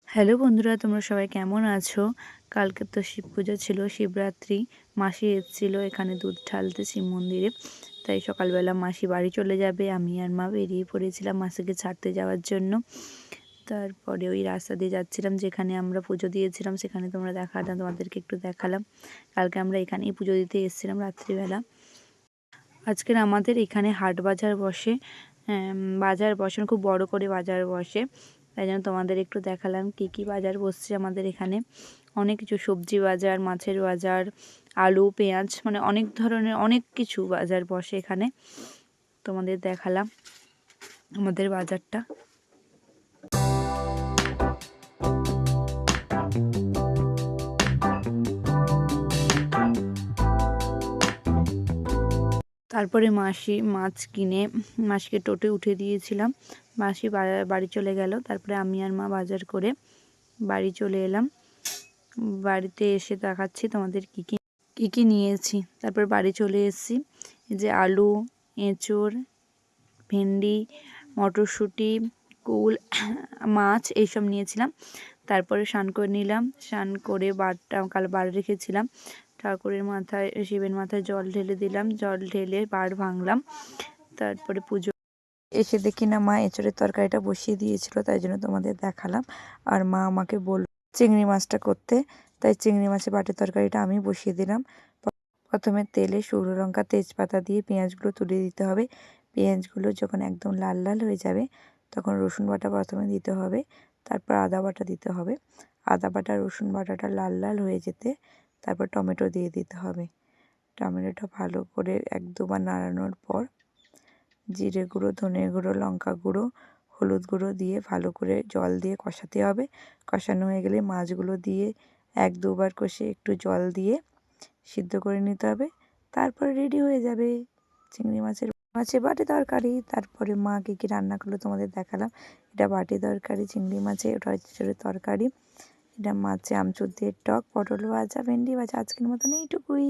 Hello বন্ধুরা, তোমরা সবাই কেমন আছো? কালকে তো শিব পুজো ছিল, শিবরাত্রি। মাসি এসেছিল এখানে দুধ ঢালতে শিব মন্দিরে। তাই সকালবেলা মাসি বাড়ি চলে যাবে, আমি আর মা বেরিয়ে পড়েছিলাম মাসিকে ছাড়তে যাওয়ার জন্য। তারপরে ওই রাস্তা দিয়ে যাচ্ছিলাম যেখানে আমরা পুজো দিয়েছিলাম, সেখানে তোমরা দেখালাম, তোমাদেরকে একটু দেখালাম। কালকে আমরা এখানেই পুজো দিতে এসেছিলাম রাত্রিবেলা। আজকের আমাদের এখানে হাট বাজার বসে, বাজার বসে, খুব বড় করে বাজার বসে। তাই জন্য তোমাদের একটু দেখালাম কি কি বাজার বসছে আমাদের এখানে। অনেক কিছু সবজি বাজার, মাছের বাজার, আলু, পেঁয়াজ, মানে অনেক ধরনের অনেক কিছু বাজার বসে এখানে। তোমাদের দেখালাম আমাদের বাজারটা। তারপরে মাসি মাছ কিনে মাসিকে টোটে উঠে দিয়েছিলাম। মাসি বাড়ি চলে গেল। তারপরে আমি আর মা বাজার করে বাড়ি চলে এলাম। বাড়িতে এসে দেখাচ্ছি তোমাদের কী কী নিয়েছি। তারপর বাড়ি চলে এসেছি। এই যে আলু, এঁচোড়, ভেন্ডি, মটরশুঁটি, কুল, মাছ এইসব নিয়েছিলাম। তারপরে স্নান করে নিলাম। স্নান করে কাল বার রেখেছিলাম, ঠাকুরের মাথায়, শিবের মাথায় জল ঢেলে দিলাম। জল ঢেলে বার ভাঙলাম। তারপরে পুজো এসে দেখি না মা এঁচোড়ের তরকারিটা বসিয়ে দিয়েছিল, তাই জন্য তোমাদের দেখালাম। আর মা আমাকে বলল চিংড়ি মাছটা করতে, তাই চিংড়ি মাছের বাটির তরকারিটা আমি বসিয়ে দিলাম। প্রথমে তেলে শুকনো লঙ্কা, তেজপাতা দিয়ে পেঁয়াজগুলো তুলে দিতে হবে। পেঁয়াজগুলো যখন একদম লাল লাল হয়ে যাবে, তখন রসুন বাটা প্রথমে দিতে হবে, তারপর আদা বাটা দিতে হবে। আদা বাটা, রসুন বাটাটা লাল লাল হয়ে যেতে তারপর টমেটো দিয়ে দিতে হবে। টমেটোটা ভালো করে এক দুবার নাড়ানোর পর জিরে গুঁড়ো, ধনে গুঁড়ো, লঙ্কা গুঁড়ো, হলুদ গুঁড়ো দিয়ে ভালো করে জল দিয়ে কষাতে হবে। কষানো হয়ে গেলে মাছগুলো দিয়ে এক দুবার কষে একটু জল দিয়ে সিদ্ধ করে নিতে হবে। তারপরে রেডি হয়ে যাবে চিংড়ি মাছের বাটি তরকারি। তারপরে মা কী কী রান্না করলো তোমাদের দেখালাম। এটা বাটি তরকারি চিংড়ি মাছের, ওটা এঁচোড়ের তরকারি, এটা মাছে আমচুর দিয়ে টক, পটল ভাজা, ভেন্ডি ভাজা। আজকের মতন এইটুকুই।